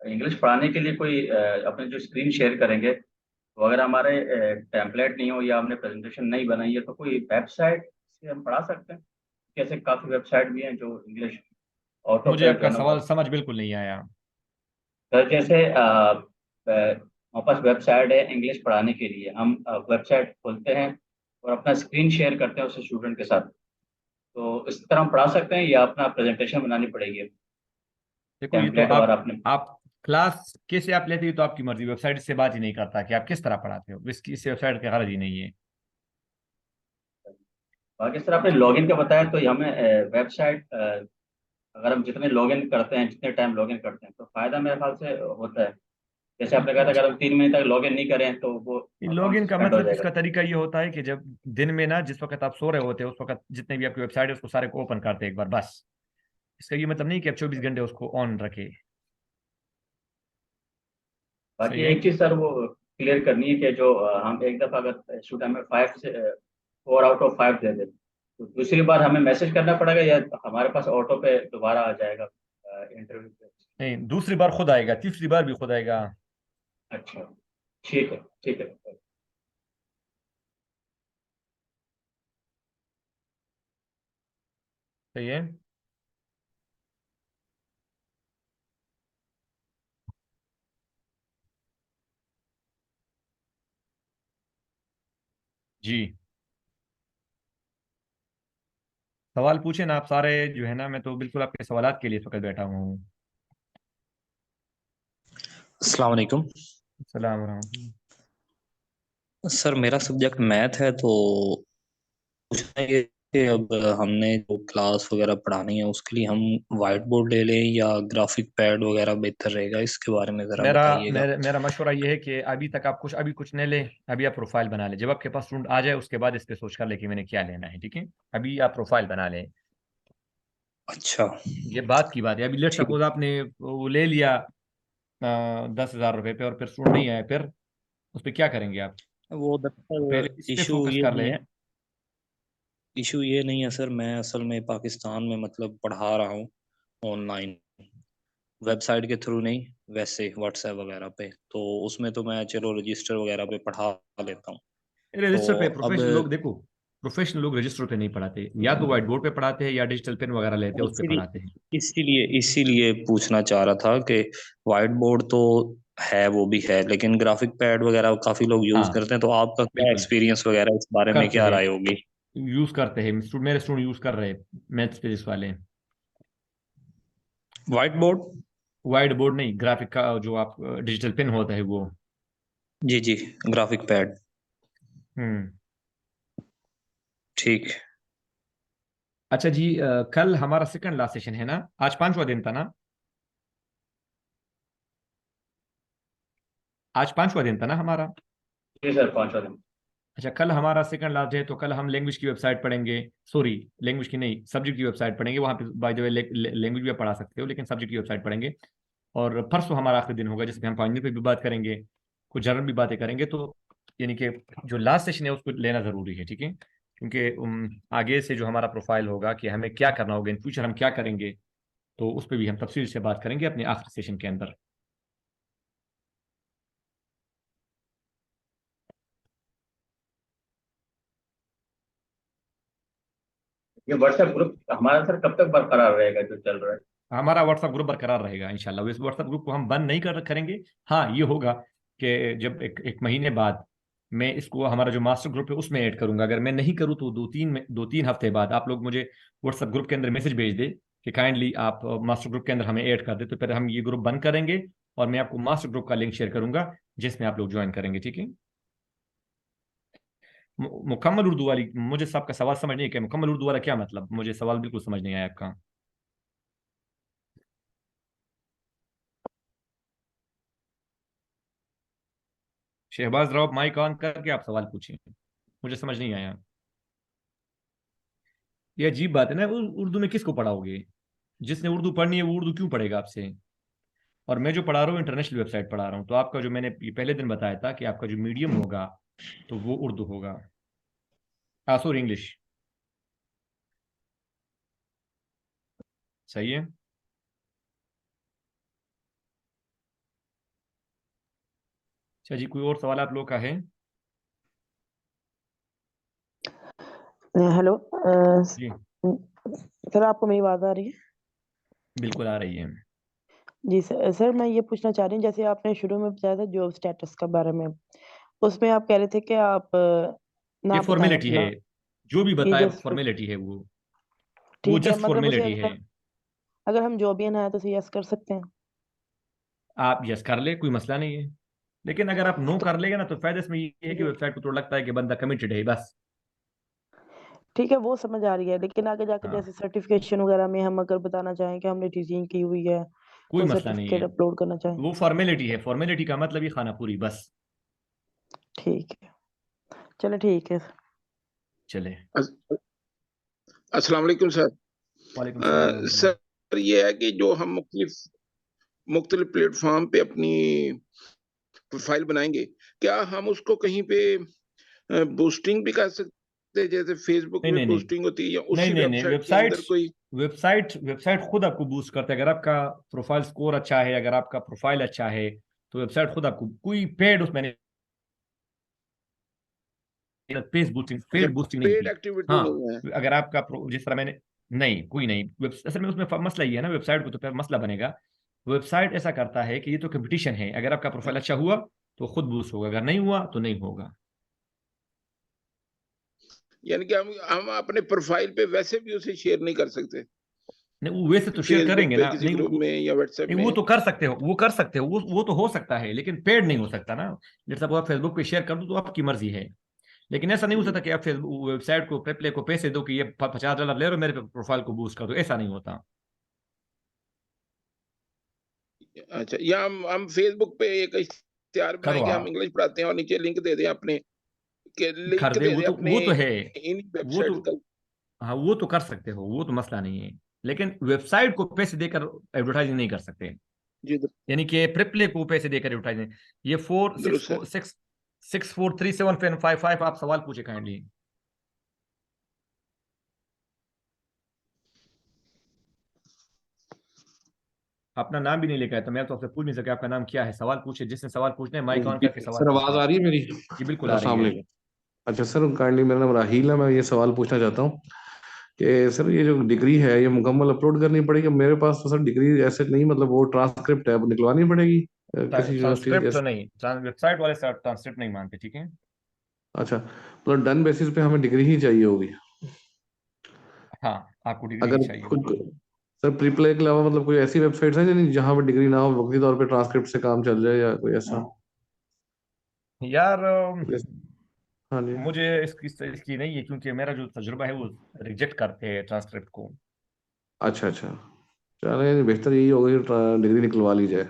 B: इंग्लिश पढ़ाने के लिए कोई अपने जो स्क्रीन शेयर करेंगे, तो अगर हमारे टेम्पलेट नहीं हो या हमने प्रेजेंटेशन नहीं बनाई है, तो कोई वेबसाइट से हम पढ़ा सकते हैं? कैसे काफ़ी वेबसाइट भी हैं जो इंग्लिश ऑटो
A: मुझे
B: पे जो
A: आपका
B: है ना
A: सवाल
B: वो।
A: समझ बिल्कुल नहीं आया।
B: सर जैसे हमारे पास वेबसाइट है इंग्लिश पढ़ाने के लिए, हम वेबसाइट खोलते हैं और अपना स्क्रीन शेयर करते हैं उस स्टूडेंट के साथ, तो इस तरह हम पढ़ा सकते हैं या अपना प्रेजेंटेशन बनानी पड़ेगी?
A: देखो ये तो
B: टेम्पलेट और आपने।
A: आप क्लास कैसे आप लेते हो तो आपकी मर्जी, वेबसाइट से बात ही नहीं करता कि आप किस तरह पढ़ाते हो, इसकी इस वेबसाइट का गरज ही नहीं है।
B: बाकी सर आपने लॉगिन का बताया, तो ये हमें वेबसाइट अगर हम जितने लॉगिन करते हैं, जितने टाइम लॉगिन करते हैं, तो फायदा मेरे ख्याल से होता है। जैसे आपने कहा था अगर हम 3 महीने तक लॉगिन नहीं करें तो वो अकाउंट
A: लॉगिन का
B: सस्पेंड हो
A: मतलब
B: जाएगा।
A: इसका तरीका ये होता है कि जब दिन में ना, जिस वक्त आप सो रहे होते हो, उस वक्त जितने भी आपकी वेबसाइट है उसको सारे को ओपन करते हैं एक बार बस। इसका ये मतलब नहीं कि आप 24 घंटे उसको ऑन रखे।
B: बाकी
A: सही है।
B: एक चीज़ सर वो क्लियर करनी है कि जो हम एक दफ़ा अगर स्टूडेंट में 4 आउट ऑफ 5 दे दें, तो दूसरी बार हमें मैसेज करना पड़ेगा या हमारे पास ऑटो पे दोबारा आ जाएगा इंटरव्यू पे?
A: नहीं, दूसरी बार खुद आएगा, तीसरी बार भी खुद आएगा।
B: अच्छा, ठीक है, ठीक है।
A: सही है। जी। सवाल पूछे ना आप सारे, जो है ना, मैं तो बिल्कुल आपके सवालात के लिए इस वक्त बैठा हुआ हूँ।
C: अस्सलाम वालेकुम।
A: सलाम रहमतुल्लाह।
C: सर मेरा सब्जेक्ट मैथ है, तो पूछना ये कि अब हमने जो क्लास वगैरह पढ़ानी है उसके लिए हम वाइट बोर्ड ले लें या ग्राफिक पैड वगैरह बेहतर रहेगा, इसके बारे में ज़रा
A: मेरा
C: बताइएगा।
A: मेरा मेरा मशवरा ये है कि अभी तक आप अभी कुछ नहीं लें। अभी आप प्रोफाइल बना लें, जब आपके पास स्टूडेंट आ जाए उसके बाद इस पे सोच कर ले कि मैंने क्या लेना है। ठीक है। अभी आप प्रोफाइल बना लें।
C: अच्छा।
A: ये बात की बात है। अभी लेट
C: ठीक।
A: सपोज आपने वो ले लिया 10,000 रुपए पे, और फिर स्टूडेंट नहीं आया, फिर उस पर क्या करेंगे आप?
C: वो
A: तो पहले
C: दरअसल
A: इस पे फोकस कर लें।
C: इशू ये नहीं है सर, मैं असल में पाकिस्तान में मतलब पढ़ा रहा हूँ ऑनलाइन, वेबसाइट के थ्रू नहीं, वैसे व्हाट्सएप वगैरह पे, तो उसमें तो मैं चलो रजिस्टर वगैरह पे पढ़ा लेता हूँ। तो
A: रजिस्टर पे
C: अब
A: प्रोफेशनल लोग देखो, प्रोफेशनल लोग रजिस्टर पे नहीं पढ़ाते, या तो व्हाइट बोर्ड पे पढ़ाते हैं या डिजिटल पेन वगैरह लेते हैं उस पे
C: इसीलिए
A: पढ़ाते हैं।
C: इसीलिए इसीलिए पूछना चाह रहा था कि व्हाइट बोर्ड तो है, वो भी है, लेकिन ग्राफिक पैड वगैरह काफी लोग यूज
A: हाँ
C: करते हैं, तो आपका क्या
A: बिल्कुल
C: एक्सपीरियंस वगैरह इस बारे में
A: करते
C: क्या
A: हैं,
C: राय होगी?
A: यूज करते हैं, मेरे स्टूडेंट यूज कर रहे हैं, मैथ्स फिजिक्स वाले।
C: White board?
A: व्हाइट बोर्ड नहीं, ग्राफिक का जो आप डिजिटल पेन होता है वो।
C: जी जी, ग्राफिक पैड।
A: हम्म।
C: ठीक।
A: अच्छा जी, कल हमारा सेकंड लास्ट सेशन है ना, आज पांचवा दिन था ना, आज पांचवा दिन था ना हमारा।
B: जी सर, 5 दिन।
A: अच्छा, कल हमारा सेकंड लास्ट है, तो कल हम लैंग्वेज की वेबसाइट पढ़ेंगे, सॉरी लैंग्वेज की नहीं, सब्जेक्ट की वेबसाइट पढ़ेंगे। वहाँ पे बाय द वे लैंग्वेज भी आप पढ़ा सकते हो, लेकिन सब्जेक्ट की वेबसाइट पढ़ेंगे। और परसों हमारा आखिरी दिन होगा जिसमें हम फाइनल पे भी बात करेंगे, कुछ जनरल भी बातें करेंगे। तो यानी कि जो लास्ट सेशन है उसको लेना ज़रूरी है, ठीक है, क्योंकि आगे से जो हमारा प्रोफाइल होगा कि हमें क्या करना होगा, इन फ्यूचर हम क्या करेंगे, तो उस पर भी हम तफसील से बात करेंगे अपने आखिरी सेशन के अंदर।
B: ये व्हाट्सएप ग्रुप हमारा सर कब तक बरकरार रहेगा जो चल रहा है?
A: हमारा व्हाट्सएप ग्रुप बरकरार रहेगा इंशाल्लाह, इस व्हाट्सएप ग्रुप को हम बंद नहीं करेंगे। हाँ ये होगा कि जब एक महीने बाद मैं इसको हमारा जो मास्टर ग्रुप है उसमें ऐड करूंगा। अगर मैं नहीं करूँ तो 2-3 हफ्ते बाद आप लोग मुझे व्हाट्सएप ग्रुप के अंदर मैसेज भेज दे कि काइंडली आप मास्टर ग्रुप के अंदर हमें ऐड कर दे, तो फिर हम ये ग्रुप बंद करेंगे और मैं आपको मास्टर ग्रुप का लिंक शेयर करूंगा जिसमें आप लोग ज्वाइन करेंगे, ठीक है। मुकम्मल उर्दू वाली, मुझे सबका सवाल समझ नहीं है कि मुकम्मल उर्दू वाला क्या मतलब, मुझे सवाल बिल्कुल समझ नहीं आया आपका। शहबाज राव, माइक ऑन करके आप सवाल पूछें, मुझे समझ नहीं आया। ये अजीब बात है ना, उर्दू में किसको पढ़ाओगे? जिसने उर्दू पढ़नी है वो उर्दू क्यों पढ़ेगा आपसे? और मैं जो पढ़ा रहा हूँ इंटरनेशनल वेबसाइट पढ़ा रहा हूँ, तो आपका जो मैंने ये पहले दिन बताया था कि आपका जो मीडियम होगा तो वो उर्दू होगा, सॉरी इंग्लिश। सही है। अच्छा जी, कोई और सवाल आप लोग का है?
D: हेलो।
A: जी
D: सर आपको मेरी आवाज आ रही है?
A: बिल्कुल आ रही है।
D: जी सर। सर मैं ये पूछना चाह रही हूँ, जैसे आपने शुरू में बताया था जॉब स्टेटस के बारे में, उसमें आप कह रहे थे कि आप
A: ये
D: ना बताएं
A: फॉर्मेलिटी है,
D: अपना।
A: जो भी
D: ये
A: बताए
D: जस्ट
A: फॉर्मेलिटी है वो
D: ठीक है,
A: जस्ट
D: मतलब उसे
A: फॉर्मेलिटी है।
D: अगर हम जॉबियन है तो उसे यस कर सकते हैं?
A: आप यस कर ले, कोई मसला नहीं है, लेकिन अगर आप नो
D: तो
A: कर लेगा ना तो फायदा इसमें ये है कि वेबसाइट को थोड़ा लगता है कि बंदा कमिटेड है बस।
D: ठीक है, वो समझ आ रही है, लेकिन आगे जाकर
A: हाँ
D: जैसे सर्टिफिकेशन वगैरह में हम अगर बताना चाहें कि हमने टीचिंग की हुई है,
A: कोई
D: कोई
A: मसला नहीं
D: सर्टिफिकेट
A: है,
D: अपलोड करना चाहें?
A: वो फॉर्मेलिटी है, फॉर्मेलिटी का मतलब ये खाना पूरी बस।
D: ठीक है, चलो ठीक है।
A: चले।
E: अस- अस्सलाम वालेकुम सर।
A: वालेकुम सलाम रहमतुल्लाह।
E: सर ये है कि जो हम मुख्तलिफ प्लेटफॉर्म पे अपनी प्रोफाइल बनाएंगे, क्या हम उसको कहीं पे बूस्टिंग भी कर सकते हैं, जैसे फेसबुक
A: नहीं
E: में
A: नहीं नहीं
E: बूस्टिंग होती है, या
A: नहीं
E: उसी
A: नहीं नहीं,
E: वेबसाइट के
A: वेबसाइट
E: अंदर कोई?
A: वेबसाइट खुद आपको बूस्ट करता है। अगर आपका प्रोफाइल स्कोर अच्छा है, अगर आपका प्रोफाइल अच्छा है, तो वेबसाइट खुद आपको, कोई पेड उसमें नहीं,
E: अच्छा,
A: पेड बूस्टिंग नहीं
E: पेड
A: होती।
E: एक्टिविटी
A: हाँ,
E: नहीं है?
A: अगर आपका जिस तरह मैंने, नहीं कोई नहीं, असल में उसमें मसला ये है ना, वेबसाइट को तो फिर मसला बनेगा। वेबसाइट ऐसा करता है कि ये तो कंपटीशन है, अगर आपका प्रोफाइल अच्छा हुआ तो खुद बूस्ट होगा, अगर नहीं हुआ तो नहीं होगा।
E: यानी कि हम अपने प्रोफाइल पे वैसे भी उसे शेयर नहीं कर सकते,
A: नहीं वो वैसे तो शेयर
E: फेसबुक
A: करेंगे
E: पे
A: ना,
E: किसी
A: नहीं
E: ग्रुप में या व्हाट्सएप
A: नहीं वो
E: में?
A: तो कर सकते हो, वो कर सकते हो, वो तो हो सकता है, लेकिन पेड नहीं हो सकता ना। जैसे आप फेसबुक पे शेयर कर दो तो आपकी मर्जी है, लेकिन ऐसा नहीं हो सकता कि आप फेसबुक वेबसाइट को प्ले को पैसे दो कि ये $50 ले लो मेरे प्रोफाइल को बूस्ट कर दो, ऐसा नहीं होता।
E: अच्छा, या हम फेसबुक पे एक इश्तिहार
A: करो
E: बनाएं कि हम
A: आप,
E: इंग्लिश पढ़ाते हैं और नीचे लिंक दे दें अपने, के
A: कर
E: लिंक
A: दे,
E: दे दें अपने
A: वो तो है,
E: इन
A: वो तो,
E: वेबसाइट का?
A: हाँ वो तो कर सकते हो, वो तो मसला नहीं है, लेकिन वेबसाइट को पैसे देकर एडवर्टाइजिंग नहीं कर सकते।
E: जी
A: यानी कि प्रिप्ले को पैसे देकर एडवर्टाइजिंग। ये
E: दुरुस्त है।
A: 6437555 आप सवाल पूछे काइंडली। अपना नाम भी नहीं लेकर आया तो मैं तो आपसे पूछ नहीं सका आपका नाम क्या है, सवाल पूछे, जिसने सवाल पूछना है माइक ऑन
F: जी
A: करके सवाल
F: सर, आवाज
A: पूछना है।
F: आ रही है मेरी?
A: जी बिल्कुल आ रही
F: अस्सलाम
A: है।
F: वालेकुम। अच्छा सर, काइंडली, मेरा नाम राहील है। मैं ये सवाल पूछना चाहता हूँ कि सर ये जो डिग्री है ये मुकम्मल अपलोड करनी पड़ेगी? मेरे पास तो सर डिग्री ऐसे नहीं, मतलब वो ट्रांसक्रिप्ट है, वो निकलवानी पड़ेगी किसी यूनिवर्सिटी
A: ट्रांसक्रिप्ट
F: जैसे?
A: नहीं, वेबसाइट वाले ट्रांसक्रिप्ट नहीं मानते, ठीक है।
F: अच्छा, मतलब डन बेसिस पे हमें डिग्री ही चाहिए होगी?
A: हाँ, आपको डिग्री ही
F: अगर
A: चाहिए
F: खुद
A: होगी।
F: सर प्री प्ले के अलावा मतलब कोई ऐसी वेबसाइट्स हैं यानी जहाँ पे डिग्री ना हो, वक्ती तौर पे ट्रांसक्रिप्ट से काम चल जाए, या कोई ऐसा?
A: यार
F: हाँ जी।
A: मुझे इसकी नहीं है, क्योंकि मेरा जो तजुर्बा है वो रिजेक्ट करते हैं ट्रांसक्रिप्ट को।
F: अच्छा अच्छा, चले, बेहतर यही होगा कि डिग्री निकलवा ली जाए।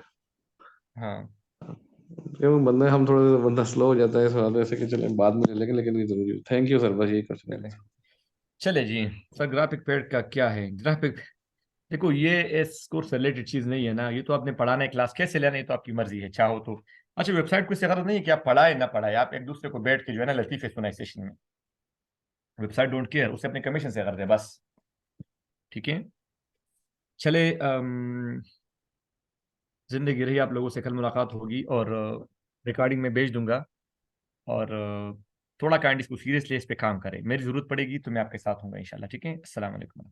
A: हाँ,
F: क्यों बंदे, हम थोड़ा बंदा स्लो हो जाता है इस बात में, ऐसे कि चले बाद में ले लेंगे, लेकिन ये जरूरी है। थैंक यू सर, बस यही क्वेश्चन है।
A: चले चले जी। सर ग्राफिक पैड का क्या है? ग्राफिक, देखो ये इस कोर्स से रिलेटेड चीज नहीं है ना, ये तो आपने पढ़ाना है, क्लास कैसे लेना है तो आपकी मर्जी है, चाहो तो। अच्छा, वेबसाइट को इससे गलत नहीं है कि आप पढ़ाए ना पढ़ाए, आप एक दूसरे को बैठ के जो है ना लतीफे सुनाए सेशन में। वेबसाइट डोंट केयर, उसे अपने कमीशन से कर दे बस, ठीक है। चले, जिंदगी रही, आप लोगों से कल मुलाकात होगी, और रिकॉर्डिंग में भेज दूंगा। और थोड़ा काइंड इसको सीरियसली इस पे काम करें, मेरी जरूरत पड़ेगी तो मैं आपके साथ हूँगा इंशाल्लाह, ठीक है। अस्सलाम वालेकुम।